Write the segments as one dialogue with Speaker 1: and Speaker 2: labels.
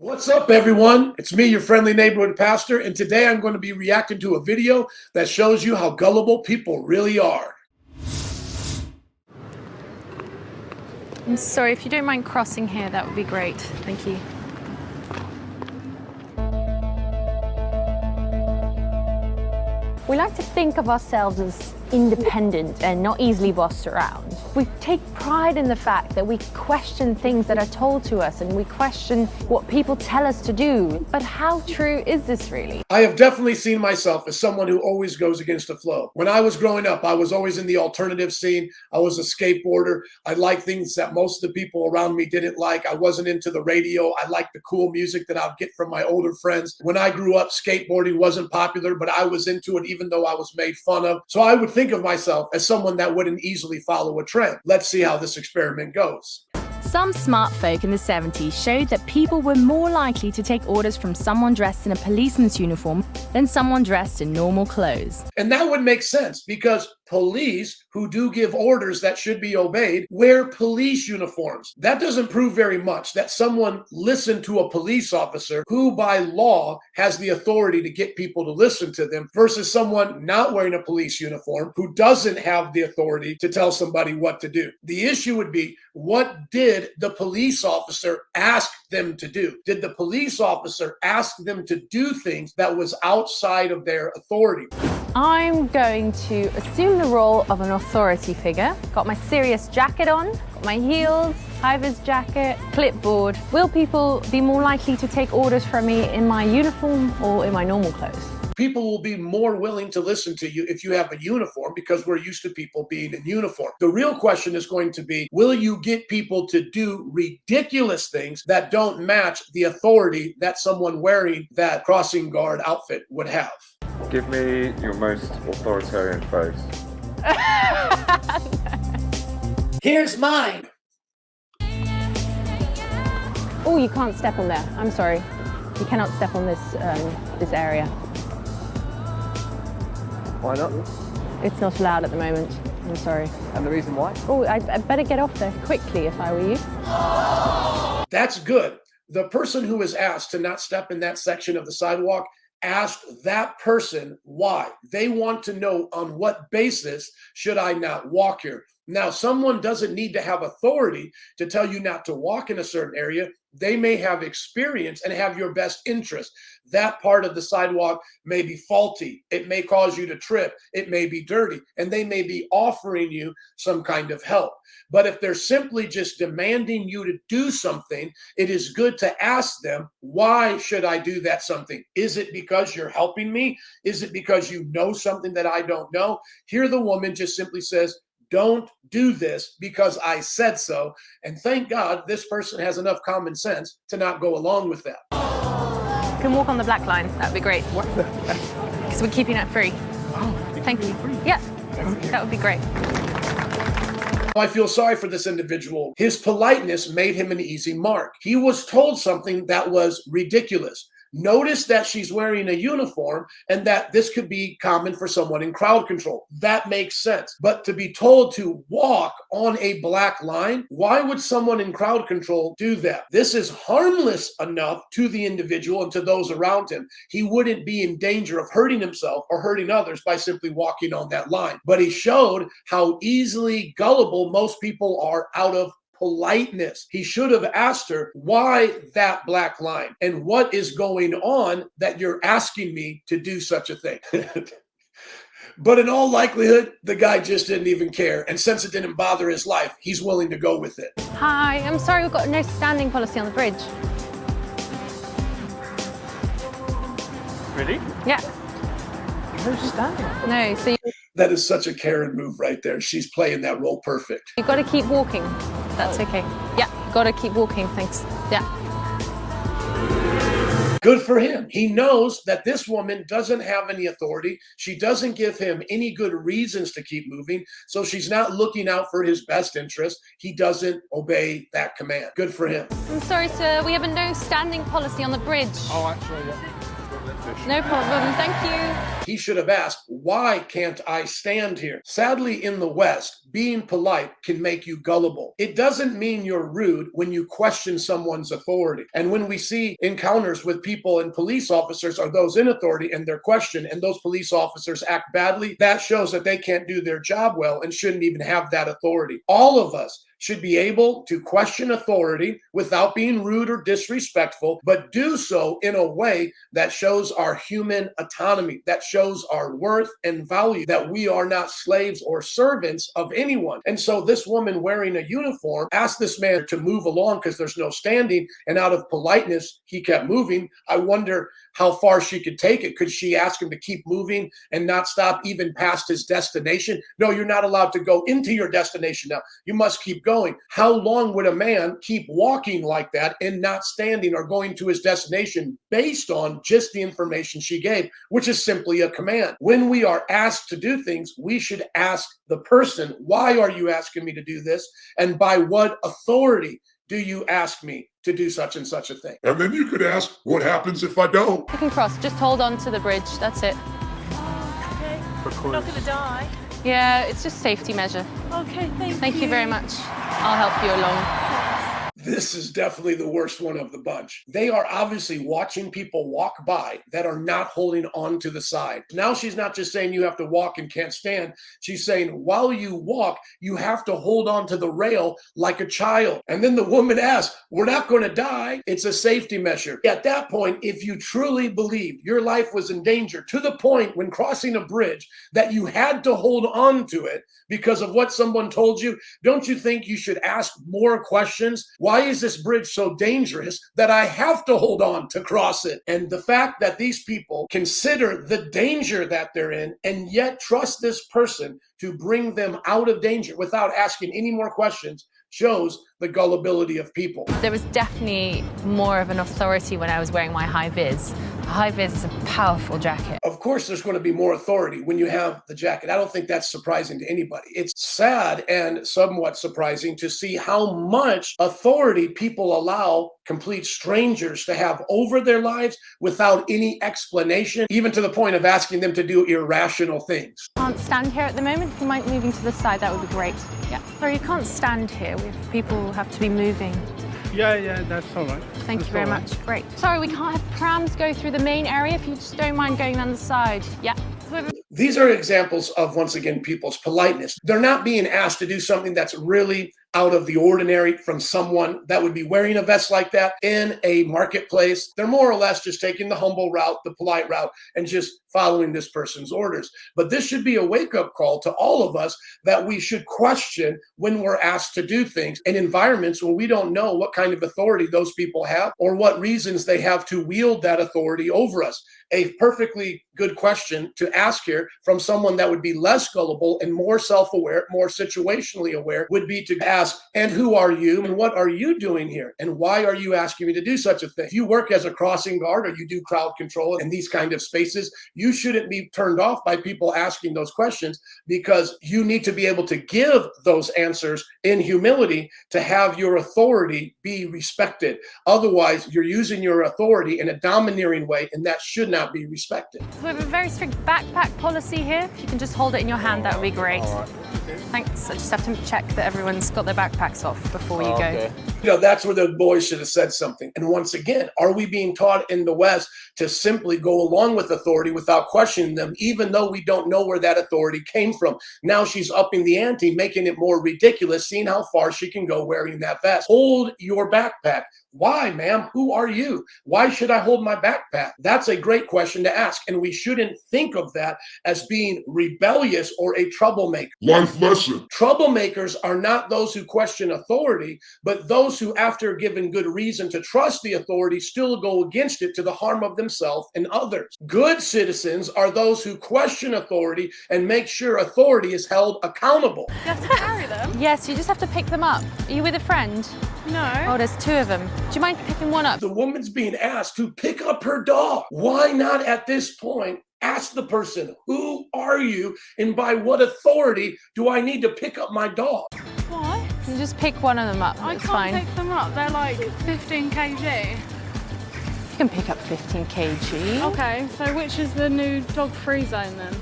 Speaker 1: What's up, everyone? It's me, your friendly neighborhood pastor, and today I'm going to be reacting to a video that shows you how gullible people really are.
Speaker 2: I'm sorry, if you don't mind crossing here, that would be great. Thank you. We like to think of ourselves as independent and not easily bossed around. We take pride in the fact that we question things that are told to us and we question what people tell us to do. But how true is this really?
Speaker 1: I have definitely seen myself as someone who always goes against the flow. When I was growing up, I was always in the alternative scene. I was a skateboarder. I liked things that most of the people around me didn't like. I wasn't into the radio. I liked the cool music that I'd get from my older friends. When I grew up, skateboarding wasn't popular, but I was into it even though I was made fun of. So I would think of myself as someone that wouldn't easily follow a trend. Let's see how this experiment goes.
Speaker 3: Some smart folk in the 70s showed that people were more likely to take orders from someone dressed in a policeman's uniform than someone dressed in normal clothes.
Speaker 1: And that would make sense because police who do give orders that should be obeyed wear police uniforms. That doesn't prove very much that someone listened to a police officer who by law has the authority to get people to listen to them versus someone not wearing a police uniform who doesn't have the authority to tell somebody what to do. The issue would be, what did the police officer ask them to do? Did the police officer ask them to do things that was outside of their authority?
Speaker 2: I'm going to assume the role of an authority figure. Got my serious jacket on, got my heels, high-vis jacket, clipboard. Will people be more likely to take orders from me in my uniform or in my normal clothes?
Speaker 1: People will be more willing to listen to you if you have a uniform because we're used to people being in uniform. The real question is going to be, will you get people to do ridiculous things that don't match the authority that someone wearing that crossing guard outfit would have?
Speaker 4: Give me your most authoritarian pose.
Speaker 1: Here's mine.
Speaker 2: Oh, you can't step on there. I'm sorry. You cannot step on this area.
Speaker 5: Why not?
Speaker 2: It's not allowed at the moment. I'm sorry.
Speaker 5: And the reason why?
Speaker 2: Oh, I'd better get off there quickly if I were you.
Speaker 1: That's good. The person who was asked to not step in that section of the sidewalk asked that person why. They want to know on what basis should I not walk here. Now, someone doesn't need to have authority to tell you not to walk in a certain area. They may have experience and have your best interest. That part of the sidewalk may be faulty. It may cause you to trip. It may be dirty, and they may be offering you some kind of help. But if they're simply just demanding you to do something, it is good to ask them, why should I do that something? Is it because you're helping me? Is it because you know something that I don't know? Here the woman just simply says, don't do this because I said so. And thank God this person has enough common sense to not go along with that.
Speaker 2: You can walk on the black line. That'd be great. Because we're keeping it free.
Speaker 5: Oh,
Speaker 2: thank you. Yeah, that would be great.
Speaker 1: I feel sorry for this individual. His politeness made him an easy mark. He was told something that was ridiculous. Notice that she's wearing a uniform and that this could be common for someone in crowd control. That makes sense. But to be told to walk on a black line, why would someone in crowd control do that? This is harmless enough to the individual and to those around him. He wouldn't be in danger of hurting himself or hurting others by simply walking on that line. But he showed how easily gullible most people are out of politeness. He should have asked her, why that black line? And what is going on that you're asking me to do such a thing? But in all likelihood, the guy just didn't even care. And since it didn't bother his life, he's willing to go with it.
Speaker 2: Hi, I'm sorry, we've got no standing policy on the bridge.
Speaker 5: Really?
Speaker 2: Yeah.
Speaker 5: No standing.
Speaker 2: No, so
Speaker 1: That is such a Karen move right there. She's playing that role perfect.
Speaker 2: you've got to keep walking. That's okay. Yeah, got to keep walking, thanks. Yeah.
Speaker 1: Good for him. He knows that this woman doesn't have any authority. She doesn't give him any good reasons to keep moving. So she's not looking out for his best interest. He doesn't obey that command. Good for him.
Speaker 2: I'm sorry, sir, we have a no standing policy on the bridge.
Speaker 5: Oh, actually, yeah.
Speaker 2: No problem. Thank you.
Speaker 1: He should have asked, why can't I stand here? Sadly, in the West, being polite can make you gullible. It doesn't mean you're rude when you question someone's authority. And when we see encounters with people and police officers or those in authority and they're questioned and those police officers act badly, that shows that they can't do their job well and shouldn't even have that authority. All of us should be able to question authority without being rude or disrespectful, but do so in a way that shows our human autonomy, that shows our worth and value, that we are not slaves or servants of anyone. And so this woman wearing a uniform asked this man to move along because there's no standing, and out of politeness, he kept moving. I wonder how far she could take it. Could she ask him to keep moving and not stop even past his destination? No, you're not allowed to go into your destination now. You must keep going. How long would a man keep walking like that and not standing or going to his destination based on just the information she gave, which is simply a command? When we are asked to do things, we should ask the person, why are you asking me to do this? And by what authority do you ask me to do such and such a thing?
Speaker 6: And then you could ask, what happens if I don't?
Speaker 2: You can cross. Just hold on to the bridge. That's it.
Speaker 7: Okay. You're not going to die.
Speaker 2: Yeah, it's just safety measure.
Speaker 7: Okay, thank you.
Speaker 2: Thank you very much. I'll help you along.
Speaker 1: This is definitely the worst one of the bunch. They are obviously watching people walk by that are not holding on to the side. Now she's not just saying you have to walk and can't stand. She's saying while you walk, you have to hold on to the rail like a child. And then the woman asks, we're not going to die. It's a safety measure. At that point, if you truly believe your life was in danger to the point when crossing a bridge that you had to hold on to it because of what someone told you, don't you think you should ask more questions? Why is this bridge so dangerous that I have to hold on to cross it? And the fact that these people consider the danger that they're in and yet trust this person to bring them out of danger without asking any more questions shows the gullibility of people.
Speaker 2: There was definitely more of an authority when I was wearing my high vis. A high vis is a powerful jacket.
Speaker 1: Of course, there's going to be more authority when you have the jacket. I don't think that's surprising to anybody. It's sad and somewhat surprising to see how much authority people allow complete strangers to have over their lives without any explanation, even to the point of asking them to do irrational things.
Speaker 2: Can't stand here at the moment. If you mind moving to the side, that would be great. Yeah. Sorry, you can't stand here. People who have to be moving.
Speaker 8: Yeah, that's all right.
Speaker 2: Thank you very much. Great. Sorry, we can't have prams go through the main area. If you just don't mind going down the side. Yeah.
Speaker 1: These are examples of, once again, people's politeness. They're not being asked to do something that's really out of the ordinary from someone that would be wearing a vest like that in a marketplace. They're more or less just taking the humble route, the polite route, and just following this person's orders. But this should be a wake-up call to all of us that we should question when we're asked to do things in environments where we don't know what kind of authority those people have or what reasons they have to wield that authority over us. A perfectly good question to ask here from someone that would be less gullible and more self-aware, more situationally aware, would be to ask, and who are you and what are you doing here? And why are you asking me to do such a thing? If you work as a crossing guard or you do crowd control in these kind of spaces, you shouldn't be turned off by people asking those questions because you need to be able to give those answers in humility to have your authority be respected. Otherwise, you're using your authority in a domineering way, and that should not be respected.
Speaker 2: We have a very strict backpack policy here. If you can just hold it in your hand, that would be great. Thanks. I just have to check that everyone's got their backpacks off before you go.
Speaker 4: Okay.
Speaker 1: That's where the boys should have said something. And once again, are we being taught in the West to simply go along with authority without questioning them, even though we don't know where that authority came from? Now she's upping the ante, making it more ridiculous, seeing how far she can go wearing that vest. Hold your backpack. Why, ma'am? Who are you? Why should I hold my backpack? That's a great question to ask, and we shouldn't think of that as being rebellious or a troublemaker.
Speaker 6: Life lesson.
Speaker 1: Troublemakers are not those who question authority, but those who, after given good reason to trust the authority, still go against it to the harm of themselves and others. Good citizens are those who question authority and make sure authority is held accountable.
Speaker 7: You have to carry them?
Speaker 2: Yes, you just have to pick them up. Are you with a friend?
Speaker 7: No.
Speaker 2: Oh, there's two of them. Do you mind picking one up?
Speaker 1: The woman's being asked to pick up her dog. Why not at this point ask the person, who are you and by what authority do I need to pick up my dog?
Speaker 7: Why?
Speaker 2: You just pick one of them up.
Speaker 7: I
Speaker 2: It's
Speaker 7: can't
Speaker 2: fine.
Speaker 7: pick them up. They're like 15 kg.
Speaker 2: can pick up 15 kg.
Speaker 7: Okay, so which is the new dog-free zone then?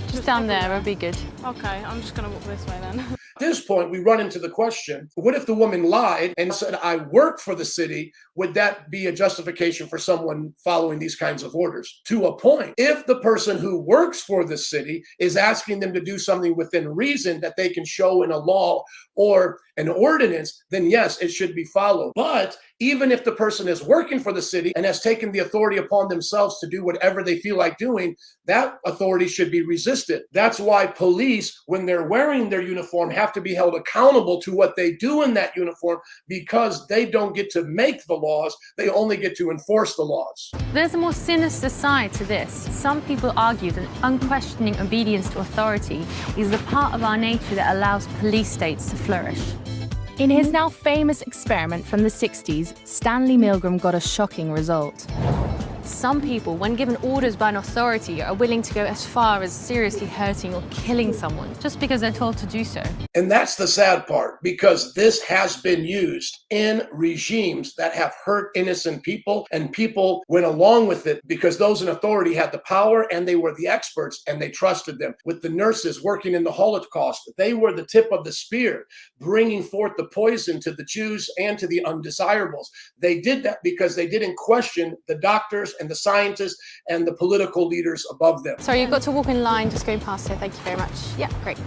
Speaker 2: Just down there would be good.
Speaker 7: Okay, I'm just going to walk this way then.
Speaker 1: At this point, we run into the question, what if the woman lied and said, I work for the city? Would that be a justification for someone following these kinds of orders? To a point, if the person who works for the city is asking them to do something within reason that they can show in a law or an ordinance, then yes, it should be followed. But even if the person is working for the city and has taken the authority upon themselves to do whatever they feel like doing, that authority should be resisted. That's why police, when they're wearing their uniform, have to be held accountable to what they do in that uniform, because they don't get to make the laws, they only get to enforce the laws.
Speaker 2: There's a more sinister side to this. Some people argue that unquestioning obedience to authority is the part of our nature that allows police states to flourish.
Speaker 3: In his now famous experiment from the 60s, Stanley Milgram got a shocking result.
Speaker 2: Some people, when given orders by an authority, are willing to go as far as seriously hurting or killing someone just because they're told to do so.
Speaker 1: And that's the sad part, because this has been used in regimes that have hurt innocent people, and people went along with it because those in authority had the power and they were the experts and they trusted them. With the nurses working in the Holocaust, they were the tip of the spear, bringing forth the poison to the Jews and to the undesirables. They did that because they didn't question the doctors and the scientists and the political leaders above them.
Speaker 2: Sorry, you've got to walk in line just going past here. Thank you very much. Yeah, great.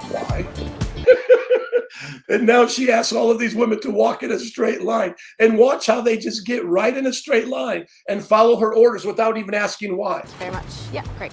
Speaker 1: Why? And now she asks all of these women to walk in a straight line, and watch how they just get right in a straight line and follow her orders without even asking why.
Speaker 2: Thank you very much. Yeah, great.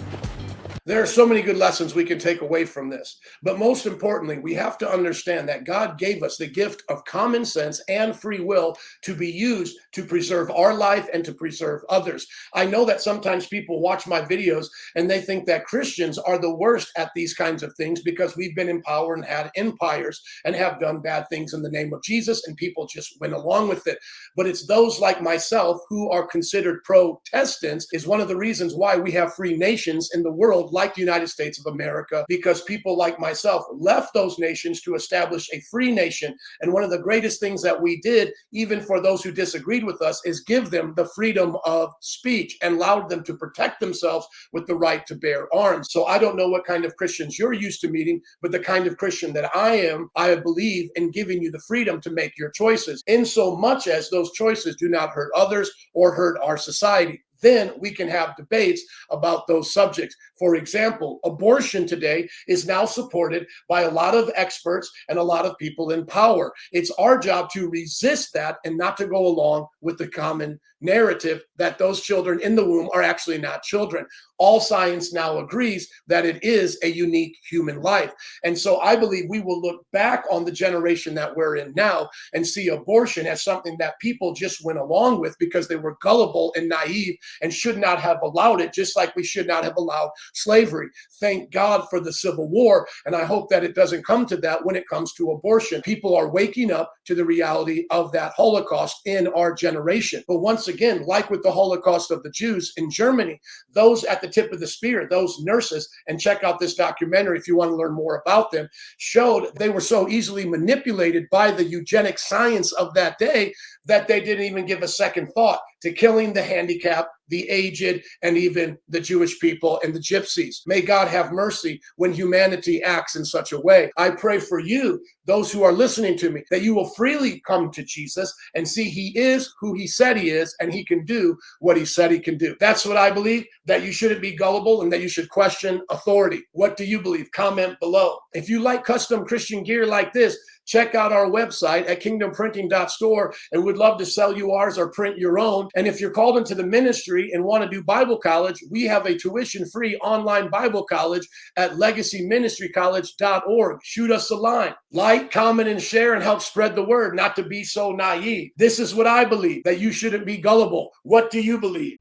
Speaker 1: There are so many good lessons we can take away from this. But most importantly, we have to understand that God gave us the gift of common sense and free will to be used to preserve our life and to preserve others. I know that sometimes people watch my videos and they think that Christians are the worst at these kinds of things because we've been in power and had empires and have done bad things in the name of Jesus, and people just went along with it. But it's those like myself who are considered Protestants is one of the reasons why we have free nations in the world like the United States of America, because people like myself left those nations to establish a free nation. And one of the greatest things that we did, even for those who disagreed with us, is give them the freedom of speech and allowed them to protect themselves with the right to bear arms. So I don't know what kind of Christians you're used to meeting, but the kind of Christian that I am, I believe in giving you the freedom to make your choices, in so much as those choices do not hurt others or hurt our society. Then we can have debates about those subjects. For example, abortion today is now supported by a lot of experts and a lot of people in power. It's our job to resist that and not to go along with the common narrative that those children in the womb are actually not children. All science now agrees that it is a unique human life. And so I believe we will look back on the generation that we're in now and see abortion as something that people just went along with because they were gullible and naive and should not have allowed it, just like we should not have allowed slavery. Thank God for the Civil War, and I hope that it doesn't come to that when it comes to abortion. People are waking up to the reality of that Holocaust in our generation. But once again, like with the Holocaust of the Jews in Germany, those at the tip of the spear, those nurses, and check out this documentary if you want to learn more about them, showed they were so easily manipulated by the eugenic science of that day that they didn't even give a second thought to killing the handicapped, the aged, and even the Jewish people and the gypsies. May God have mercy when humanity acts in such a way. I pray for you, those who are listening to me, that you will freely come to Jesus and see he is who he said he is, and he can do what he said he can do. That's what I believe, that you shouldn't be gullible and that you should question authority. What do you believe? Comment below. If you like custom Christian gear like this, check out our website at kingdomprinting.store, and we'd love to sell you ours or print your own. And if you're called into the ministry and want to do Bible college, we have a tuition-free online Bible college at legacyministrycollege.org. Shoot us a line. Like, comment, and share, and help spread the word, not to be so naive. This is what I believe, that you shouldn't be gullible. What do you believe?